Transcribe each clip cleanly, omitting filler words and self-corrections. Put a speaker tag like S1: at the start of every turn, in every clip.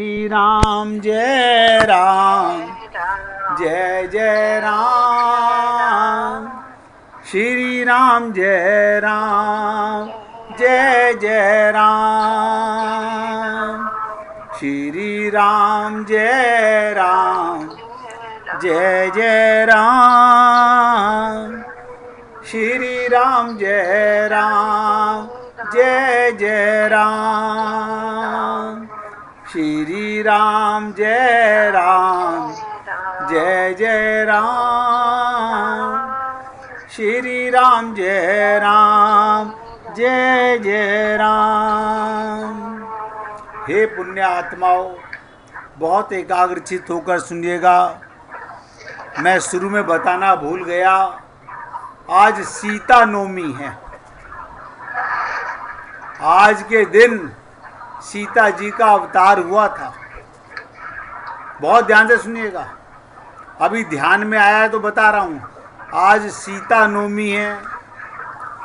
S1: श्री राम जय राम जय जय राम। श्री राम जय राम जय जय राम। श्री राम जय राम जय जय राम। श्री राम जय राम जय जय राम। श्री राम जय राम जय जय राम। श्री राम जय राम जय जय राम। हे पुण्य आत्माओं, बहुत एकाग्रचित होकर सुनिएगा। मैं शुरू में बताना भूल गया, आज सीता नवमी है। आज के दिन सीता जी का अवतार हुआ था। बहुत ध्यान से सुनिएगा, अभी ध्यान में आया है तो बता रहा हूँ। आज सीता नवमी है।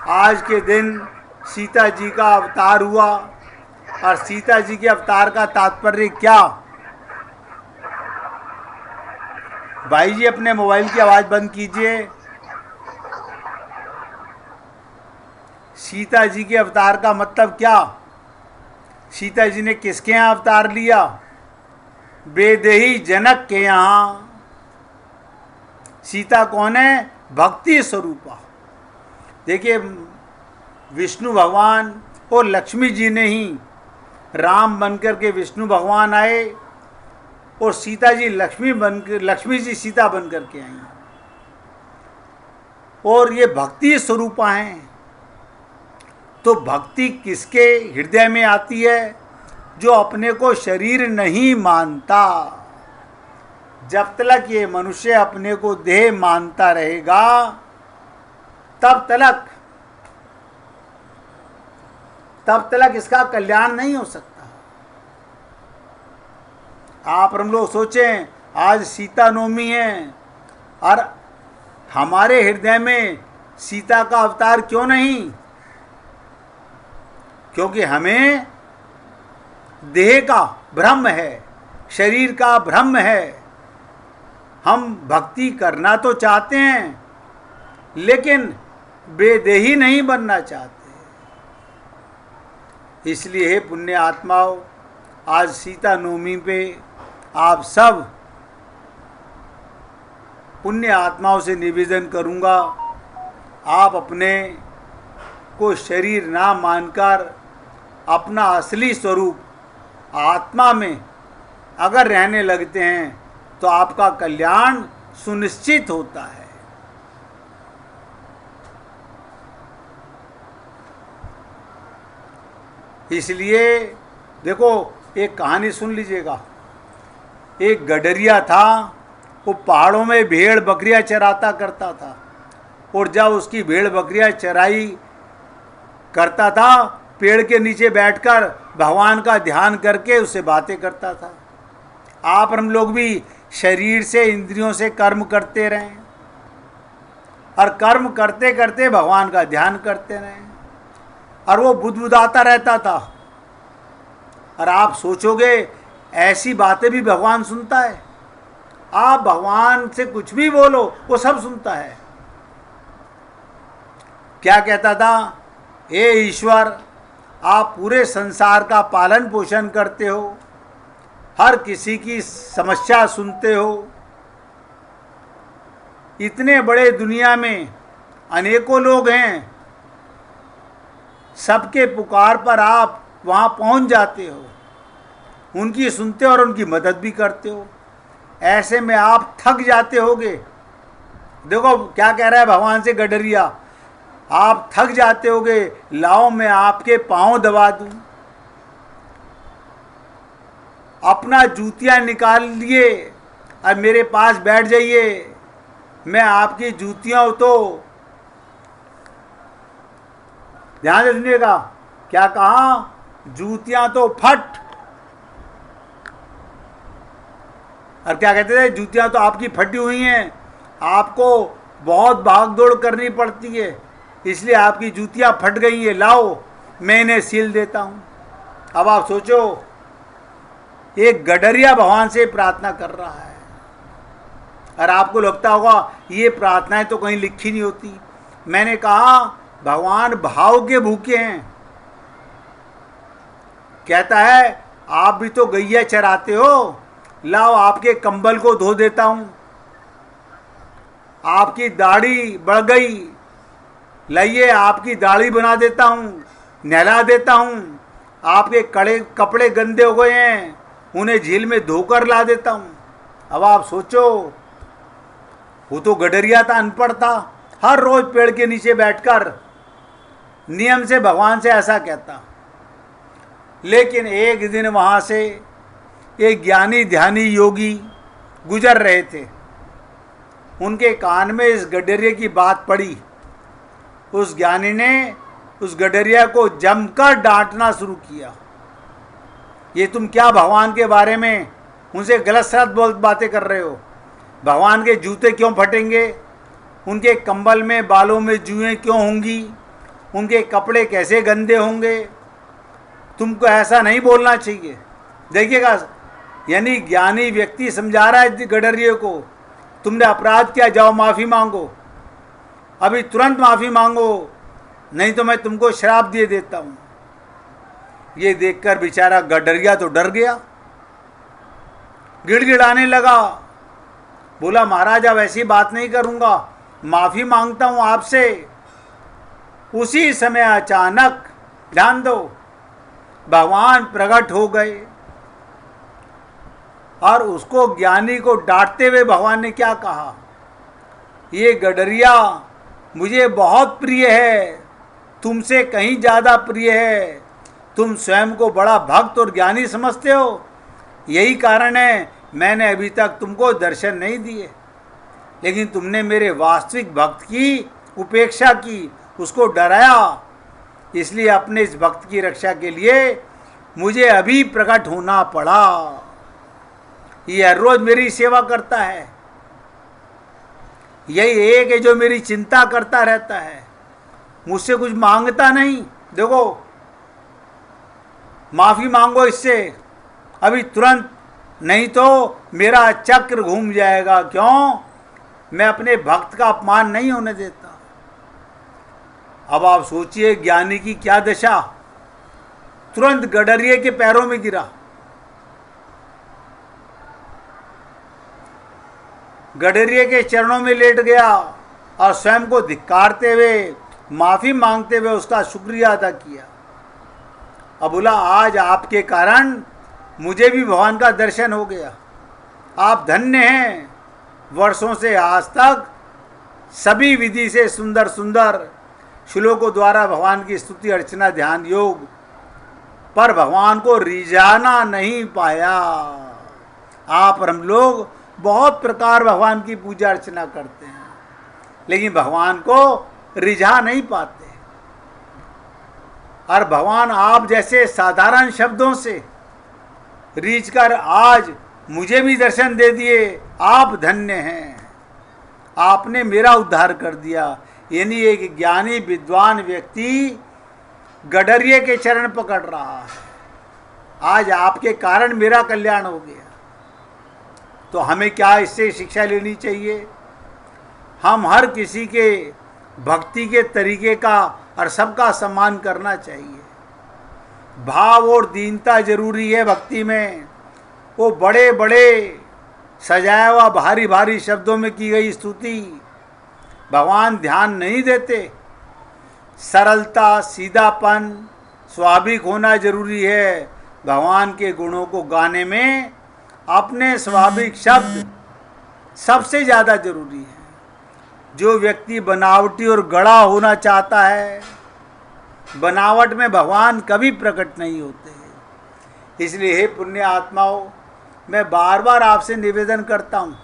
S1: आज के दिन सीता जी का अवतार हुआ। और सीता जी के अवतार का तात्पर्य क्या? भाई जी अपने मोबाइल की आवाज़ बंद कीजिए। सीता जी के अवतार का मतलब क्या? सीता जी ने किसके यहाँ अवतार लिया? वैदेही जनक के यहाँ। सीता कौन है? भक्ति स्वरूपा। देखिए, विष्णु भगवान और लक्ष्मी जी ने ही राम बनकर के विष्णु भगवान आए और सीता जी लक्ष्मी जी सीता बनकर के आई। और ये भक्ति स्वरूपा हैं। तो भक्ति किसके हृदय में आती है? जो अपने को शरीर नहीं मानता। जब तक ये मनुष्य अपने को देह मानता रहेगा, तब तक इसका कल्याण नहीं हो सकता। आप हम लोग सोचें, आज सीता नवमी है और हमारे हृदय में सीता का अवतार क्यों नहीं? क्योंकि हमें देह का भ्रम है, शरीर का भ्रम है। हम भक्ति करना तो चाहते हैं, लेकिन बेदेही नहीं बनना चाहते। इसलिए हे पुण्य आत्माओं, आज सीता नवमी पे आप सब पुण्य आत्माओं से निवेदन करूंगा, आप अपने को शरीर ना मानकर अपना असली स्वरूप आत्मा में अगर रहने लगते हैं तो आपका कल्याण सुनिश्चित होता है। इसलिए देखो, एक कहानी सुन लीजिएगा। एक गडरिया था, वो पहाड़ों में भेड़ बकरियां चराता करता था। और जब उसकी भेड़ बकरियां चराई करता था, पेड़ के नीचे बैठकर भगवान का ध्यान करके उससे बातें करता था। आप हम लोग भी शरीर से, इंद्रियों से कर्म करते रहें और कर्म करते करते भगवान का ध्यान करते रहें। और वो बुदबुदाता रहता था। और आप सोचोगे, ऐसी बातें भी भगवान सुनता है? आप भगवान से कुछ भी बोलो, वो सब सुनता है। क्या कहता था? हे ईश्वर, आप पूरे संसार का पालन पोषण करते हो, हर किसी की समस्या सुनते हो। इतने बड़े दुनिया में अनेकों लोग हैं, सबके पुकार पर आप वहाँ पहुँच जाते हो, उनकी सुनते हो और उनकी मदद भी करते हो। ऐसे में आप थक जाते होगे। देखो क्या कह रहा है भगवान से गडरिया, आप थक जाते होगे, लाओ मैं आपके पांव दबा दूं। अपना जूतियां निकाल लिए और मेरे पास बैठ जाइए, मैं आपकी जूतियां तो ध्यान से सुनिएगा। क्या कहा? जूतियां तो फट। और क्या कहते थे? जूतियां तो आपकी फटी हुई हैं, आपको बहुत भागदौड़ करनी पड़ती है, इसलिए आपकी जूतियां फट गई हैं, लाओ मैं इन्हें सील देता हूँ। अब आप सोचो, एक गडरिया भगवान से प्रार्थना कर रहा है। और आपको लगता होगा ये प्रार्थनाएं तो कहीं लिखी नहीं होती। मैंने कहा भगवान भाव के भूखे हैं। कहता है आप भी तो गैया चराते हो, लाओ आपके कंबल को धो देता हूं, आपकी दाढ़ी बढ़ गई, लाइए आपकी दाढ़ी बना देता हूं, नहला देता हूं, आपके कपड़े गंदे हो गए हैं, उन्हें झील में धोकर ला देता हूं। अब आप सोचो, वो तो गडरिया था, अनपढ़ था, हर रोज पेड़ के नीचे बैठकर नियम से भगवान से ऐसा कहता। लेकिन एक दिन वहां से एक ज्ञानी ध्यानी योगी गुजर रहे थे। उनके कान में इस गडरिया की बात पड़ी। उस ज्ञानी ने उस गडरिया को जमकर डांटना शुरू किया। ये तुम क्या भगवान के बारे में उनसे गलत सलत बातें कर रहे हो? भगवान के जूते क्यों फटेंगे? उनके कंबल में बालों में जुएं क्यों होंगी? उनके कपड़े कैसे गंदे होंगे? तुमको ऐसा नहीं बोलना चाहिए। देखिएगा, यानी ज्ञानी व्यक्ति समझा रहा है गडरिये को, तुमने अपराध किया, जाओ माफ़ी मांगो, अभी तुरंत माफ़ी मांगो, नहीं तो मैं तुमको श्राप दे देता हूँ। ये देखकर बेचारा गडरिया तो डर गया, गिड़गिड़ाने लगा, बोला महाराज अब ऐसी बात नहीं करूँगा, माफ़ी मांगता हूँ आपसे। उसी समय अचानक, ध्यान दो, भगवान प्रकट हो गए और उसको, ज्ञानी को डांटते हुए भगवान ने क्या कहा? ये गडरिया मुझे बहुत प्रिय है, तुमसे कहीं ज़्यादा प्रिय है। तुम स्वयं को बड़ा भक्त और ज्ञानी समझते हो, यही कारण है मैंने अभी तक तुमको दर्शन नहीं दिए। लेकिन तुमने मेरे वास्तविक भक्त की उपेक्षा की, उसको डराया, इसलिए अपने इस भक्त की रक्षा के लिए मुझे अभी प्रकट होना पड़ा। ये हर रोज मेरी सेवा करता है, यही एक है जो मेरी चिंता करता रहता है, मुझसे कुछ मांगता नहीं। देखो, माफ़ी मांगो इससे अभी तुरंत, नहीं तो मेरा चक्र घूम जाएगा। क्यों? मैं अपने भक्त का अपमान नहीं होने देता। अब आप सोचिए ज्ञानी की क्या दशा, तुरंत गडरिये के पैरों में गिरा। गडरिये के चरणों में लेट गया और स्वयं को धिक्कारते हुए, माफ़ी मांगते हुए उसका शुक्रिया अदा किया। अब बोला आज आपके कारण मुझे भी भगवान का दर्शन हो गया, आप धन्य हैं। वर्षों से आज तक सभी विधि से सुंदर सुंदर श्लोकों द्वारा भगवान की स्तुति अर्चना ध्यान योग पर भगवान को रिझाना नहीं पाया। आप और हम लोग बहुत प्रकार भगवान की पूजा अर्चना करते हैं, लेकिन भगवान को रिझा नहीं पाते। और भगवान आप जैसे साधारण शब्दों से रीझ कर आज मुझे भी दर्शन दे दिए, आप धन्य हैं, आपने मेरा उद्धार कर दिया। यानी एक ज्ञानी विद्वान व्यक्ति गडरिये के चरण पकड़ रहा है, आज आपके कारण मेरा कल्याण हो गया। तो हमें क्या इससे शिक्षा लेनी चाहिए? हम हर किसी के भक्ति के तरीके का और सबका सम्मान करना चाहिए। भाव और दीनता जरूरी है भक्ति में। वो बड़े बड़े सजाया हुआ भारी भारी शब्दों में की गई स्तुति भगवान ध्यान नहीं देते। सरलता, सीधापन, स्वाभाविक होना जरूरी है। भगवान के गुणों को गाने में अपने स्वाभाविक शब्द सबसे ज़्यादा जरूरी है। जो व्यक्ति बनावटी और गढ़ा होना चाहता है, बनावट में भगवान कभी प्रकट नहीं होते। इसलिए हे पुण्य आत्माओं, मैं बार बार आपसे निवेदन करता हूँ,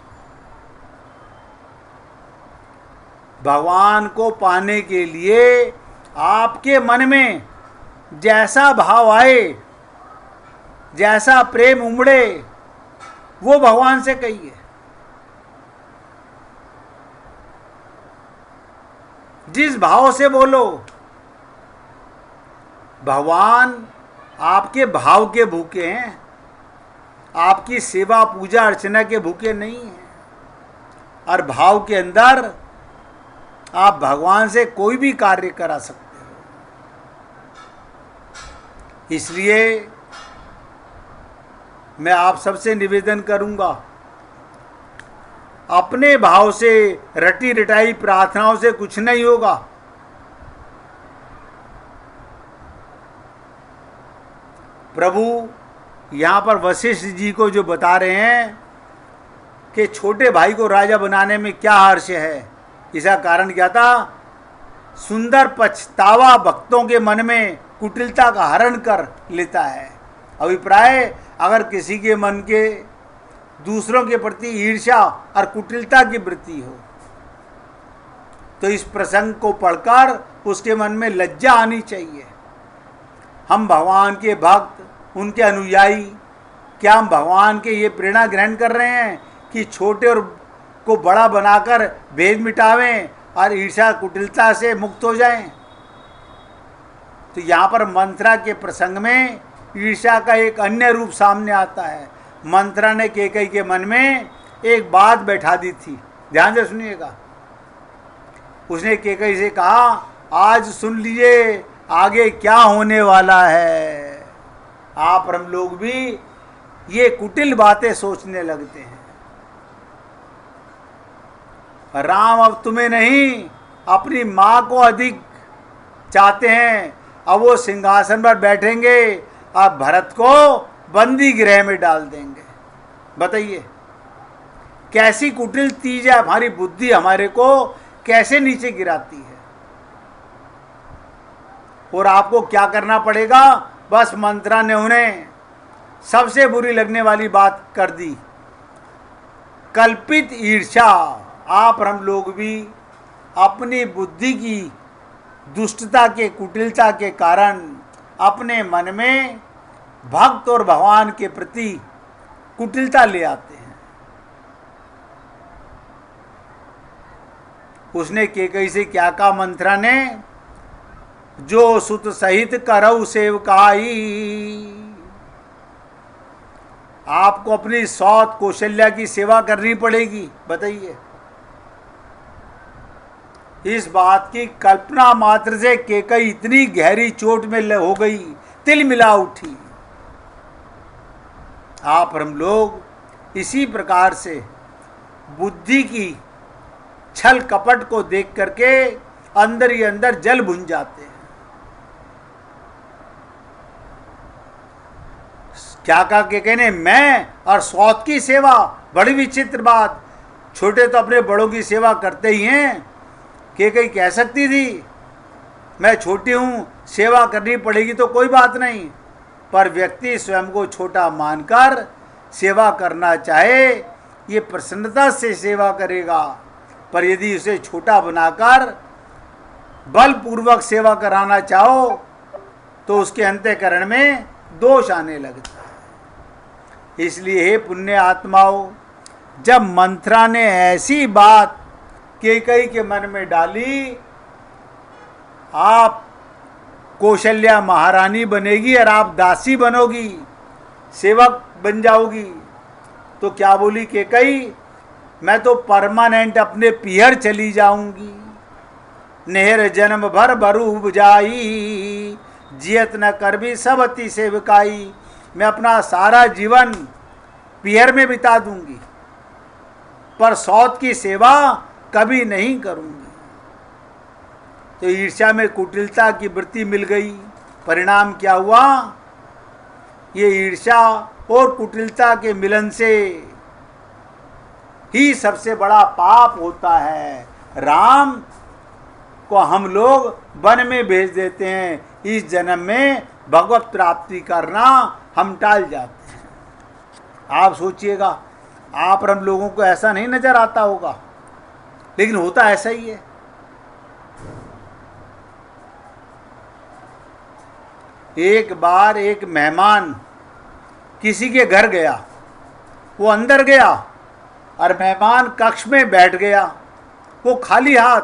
S1: भगवान को पाने के लिए आपके मन में जैसा भाव आए, जैसा प्रेम उमड़े, वो भगवान से कहिए। जिस भाव से बोलो, भगवान आपके भाव के भूखे हैं। आपकी सेवा पूजा अर्चना के भूखे नहीं हैं, और भाव के अंदर आप भगवान से कोई भी कार्य करा सकते हो। इसलिए मैं आप सबसे निवेदन करूंगा, अपने भाव से रटी रटाई प्रार्थनाओं से कुछ नहीं होगा। प्रभु यहाँ पर वशिष्ठ जी को जो बता रहे हैं कि छोटे भाई को राजा बनाने में क्या हर्ष है, इसका कारण क्या था? सुंदर पछतावा भक्तों के मन में कुटिलता का हरण कर लेता है। अभिप्राय, अगर किसी के मन के दूसरों के प्रति ईर्ष्या और कुटिलता की वृत्ति हो तो इस प्रसंग को पढ़कर उसके मन में लज्जा आनी चाहिए। हम भगवान के भक्त, उनके अनुयायी, क्या हम भगवान के ये प्रेरणा ग्रहण कर रहे हैं कि छोटे और को बड़ा बनाकर भेद मिटावें और ईर्ष्या कुटिलता से मुक्त हो जाएं? तो यहाँ पर मंथरा के प्रसंग में ईर्ष्या का एक अन्य रूप सामने आता है। मंथरा ने कैकेयी के मन में एक बात बैठा दी थी, ध्यान से सुनिएगा। उसने कैकेयी से कहा, आज सुन लीजिए आगे क्या होने वाला है। आप और हम लोग भी ये कुटिल बातें सोचने लगते हैं। राम अब तुम्हें नहीं, अपनी माँ को अधिक चाहते हैं। अब वो सिंहासन पर बैठेंगे और भरत को बंदी गृह में डाल देंगे। बताइए कैसी कुटिल तीज है, हमारी बुद्धि हमारे को कैसे नीचे गिराती है। और आपको क्या करना पड़ेगा? बस मंत्रा ने उन्हें सबसे बुरी लगने वाली बात कर दी, कल्पित ईर्ष्या। आप और हम लोग भी अपनी बुद्धि की दुष्टता के, कुटिलता के कारण अपने मन में भक्त और भगवान के प्रति कुटिलता ले आते हैं। उसने कैकेयी से क्या कहा मंथरा ने? जो सुत सहित करऊ सेवकाई। आपको अपनी सौत कौशल्या की सेवा करनी पड़ेगी। बताइए, इस बात की कल्पना मात्र से कैकेयी इतनी गहरी चोट में हो गई, तिल मिला उठी। आप और हम लोग इसी प्रकार से बुद्धि की छल कपट को देख करके अंदर ही अंदर जल भुन जाते हैं। क्या कहा कैकेयी ने? मैं और सौत की सेवा? बड़ी विचित्र बात। छोटे तो अपने बड़ों की सेवा करते ही हैं। कैकेयी कह सकती थी मैं छोटी हूँ, सेवा करनी पड़ेगी तो कोई बात नहीं, पर व्यक्ति स्वयं को छोटा मानकर सेवा करना चाहे ये प्रसन्नता से सेवा करेगा। पर यदि उसे छोटा बनाकर बलपूर्वक सेवा कराना चाहो तो उसके अंतःकरण में दोष आने लगता है। इसलिए हे पुण्य आत्माओं, जब मंथरा ने ऐसी बात कैकेयी के मन में डाली, आप कौशल्या महारानी बनेगी और आप दासी बनोगी, सेवक बन जाओगी, तो क्या बोली कैकेयी? मैं तो परमानेंट अपने पियर चली जाऊंगी। नेहर जन्म भर बरू उपजाई, जियत न कर भी सब अति सेवकाई। मैं अपना सारा जीवन पियर में बिता दूंगी, पर सौत की सेवा कभी नहीं करूंगी। तो ईर्ष्या में कुटिलता की वृत्ति मिल गई। परिणाम क्या हुआ? ये ईर्ष्या और कुटिलता के मिलन से ही सबसे बड़ा पाप होता है। राम को हम लोग वन में भेज देते हैं, इस जन्म में भगवत प्राप्ति करना हम टाल जाते हैं। आप सोचिएगा, आप और हम लोगों को ऐसा नहीं नजर आता होगा, लेकिन होता ऐसा ही है। एक बार एक मेहमान किसी के घर गया, वो अंदर गया और मेहमान कक्ष में बैठ गया। वो खाली हाथ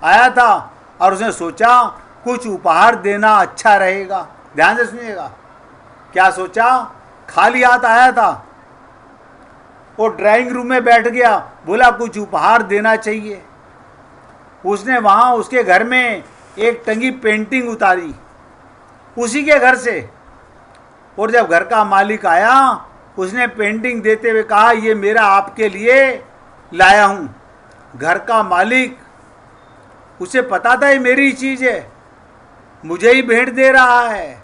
S1: आया था और उसने सोचा कुछ उपहार देना अच्छा रहेगा। ध्यान से सुनिएगा, क्या सोचा? खाली हाथ आया था वो ड्राइंग रूम में बैठ गया, बोला कुछ उपहार देना चाहिए। उसने वहाँ उसके घर में एक टंगी पेंटिंग उतारी उसी के घर से, और जब घर का मालिक आया उसने पेंटिंग देते हुए कहा, ये मेरा आपके लिए लाया हूँ। घर का मालिक, उसे पता था ये मेरी चीज़ है, मुझे ही भेंट दे रहा है,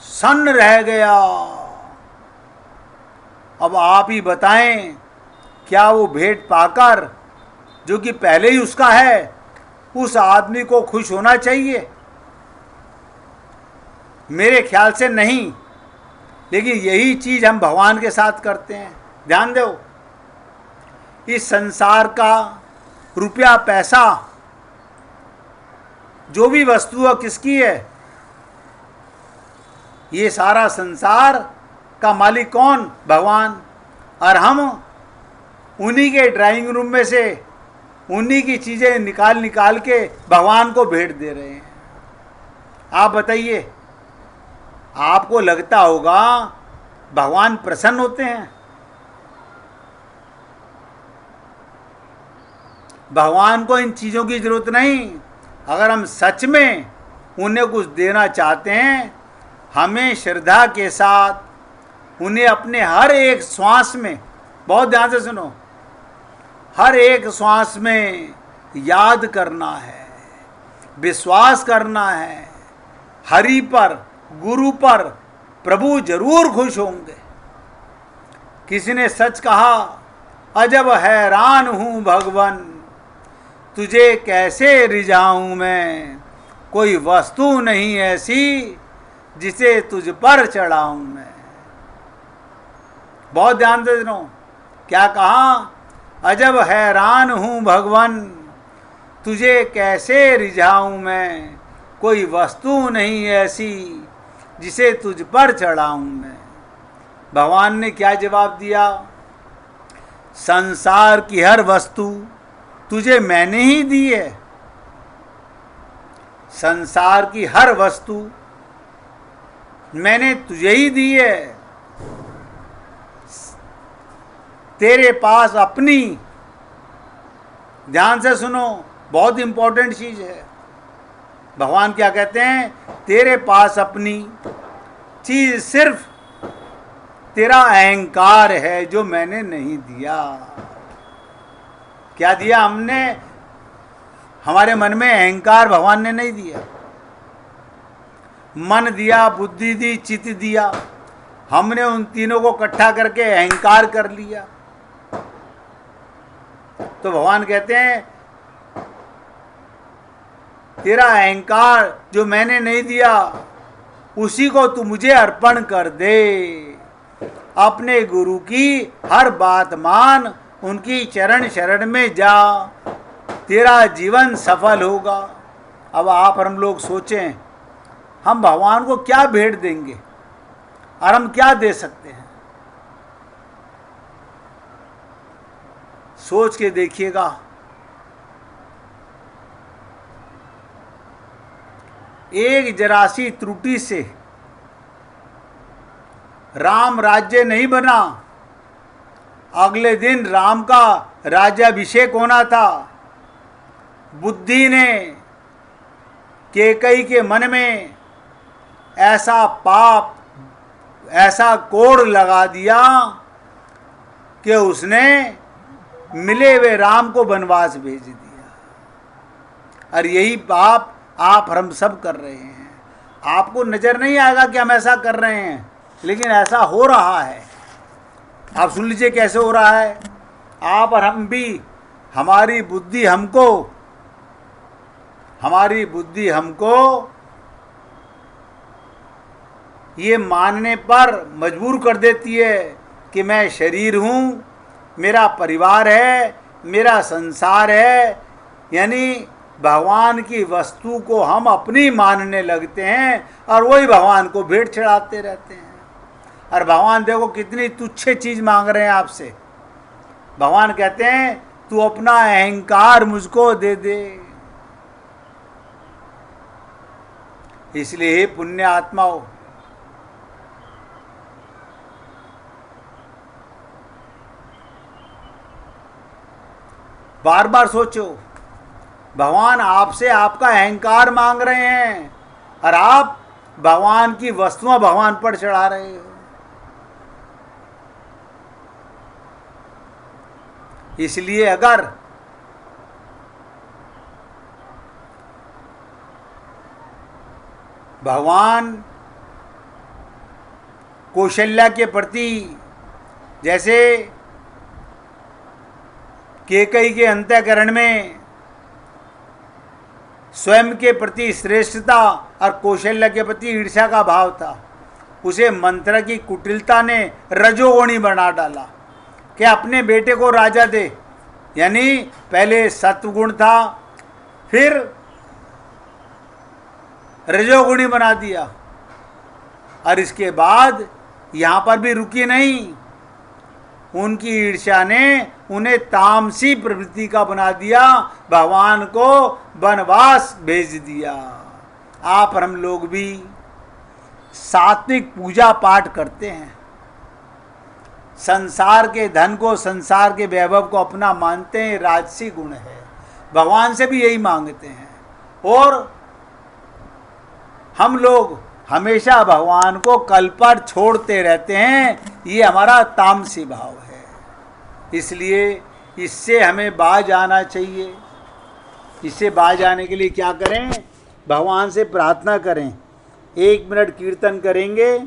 S1: सन्न रह गया। अब आप ही बताएं, क्या वो भेंट पाकर, जो कि पहले ही उसका है, उस आदमी को खुश होना चाहिए? मेरे ख्याल से नहीं। लेकिन यही चीज़ हम भगवान के साथ करते हैं। ध्यान दो, इस संसार का रुपया पैसा जो भी वस्तु है किसकी है? ये सारा संसार का मालिक कौन? भगवान। और हम उन्हीं के ड्राइंग रूम में से उन्हीं की चीज़ें निकाल निकाल के भगवान को भेंट दे रहे हैं। आप बताइए, आपको लगता होगा भगवान प्रसन्न होते हैं? भगवान को इन चीज़ों की जरूरत नहीं। अगर हम सच में उन्हें कुछ देना चाहते हैं, हमें श्रद्धा के साथ उन्हें अपने हर एक श्वास में, बहुत ध्यान से सुनो, हर एक श्वास में याद करना है, विश्वास करना है। हरि पर, गुरु पर प्रभु जरूर खुश होंगे। किसी ने सच कहा, अजब हैरान हूँ भगवन, तुझे कैसे रिझाऊं मैं, कोई वस्तु नहीं ऐसी जिसे तुझ पर चढ़ाऊं मैं। बहुत ध्यान से सुनो, क्या कहा? अजब हैरान हूँ भगवन, तुझे कैसे रिझाऊं मैं, कोई वस्तु नहीं ऐसी जिसे तुझ पर चढ़ाऊं मैं। भगवान ने क्या जवाब दिया? संसार की हर वस्तु तुझे मैंने ही दी है। संसार की हर वस्तु मैंने तुझे ही दी है। तेरे पास अपनी, ध्यान से सुनो, बहुत इंपॉर्टेंट चीज है। भगवान क्या कहते हैं? तेरे पास अपनी चीज सिर्फ तेरा अहंकार है जो मैंने नहीं दिया। क्या दिया हमने? हमारे मन में अहंकार भगवान ने नहीं दिया। मन दिया, बुद्धि दी, चित्त दिया। हमने उन तीनों को इकट्ठा करके अहंकार कर लिया। तो भगवान कहते हैं, तेरा अहंकार जो मैंने नहीं दिया उसी को तू मुझे अर्पण कर दे। अपने गुरु की हर बात मान, उनकी चरण शरण में जा, तेरा जीवन सफल होगा। अब आप और हम लोग सोचें, हम भगवान को क्या भेंट देंगे और हम क्या दे सकते हैं? सोच के देखिएगा। एक जरा सी त्रुटि से राम राज्य नहीं बना। अगले दिन राम का राज्याभिषेक होना था। बुद्धि ने कैकेयी के मन में ऐसा पाप, ऐसा कोड़ लगा दिया कि उसने मिले हुए राम को वनवास भेज दिया। और यही पाप आप और हम सब कर रहे हैं। आपको नजर नहीं आएगा कि हम ऐसा कर रहे हैं, लेकिन ऐसा हो रहा है। आप सुन लीजिए कैसे हो रहा है। आप और हम भी, हमारी बुद्धि हमको ये मानने पर मजबूर कर देती है कि मैं शरीर हूँ, मेरा परिवार है, मेरा संसार है। यानी भगवान की वस्तु को हम अपनी मानने लगते हैं और वही भगवान को भेंट चढ़ाते रहते हैं। और भगवान देखो कितनी तुच्छ चीज़ मांग रहे हैं आपसे। भगवान कहते हैं, तू अपना अहंकार मुझको दे दे। इसलिए हे पुण्य आत्माओं, बार बार सोचो, भगवान आपसे आपका अहंकार मांग रहे हैं और आप भगवान की वस्तुएं भगवान पर चढ़ा रहे हो। इसलिए अगर भगवान कौशल्या के प्रति जैसे कैकेयी के अंतःकरण में स्वयं के प्रति श्रेष्ठता और कौशल्या के प्रति ईर्ष्या का भाव था, उसे मंत्र की कुटिलता ने रजोगुणी बना डाला कि अपने बेटे को राजा दे। यानी पहले सत्वगुण था, फिर रजोगुणी बना दिया, और इसके बाद यहाँ पर भी रुकी नहीं, उनकी ईर्ष्या ने उन्हें तामसी प्रवृत्ति का बना दिया, भगवान को वनवास भेज दिया। आप और हम लोग भी सात्विक पूजा पाठ करते हैं, संसार के धन को, संसार के वैभव को अपना मानते हैं, राजसी गुण है। भगवान से भी यही मांगते हैं, और हम लोग हमेशा भगवान को कल पर छोड़ते रहते हैं, ये हमारा तामसी भाव है। इसलिए इससे हमें बाज आना चाहिए। इससे बाज आने के लिए क्या करें? भगवान से प्रार्थना करें, 1 मिनट कीर्तन करेंगे,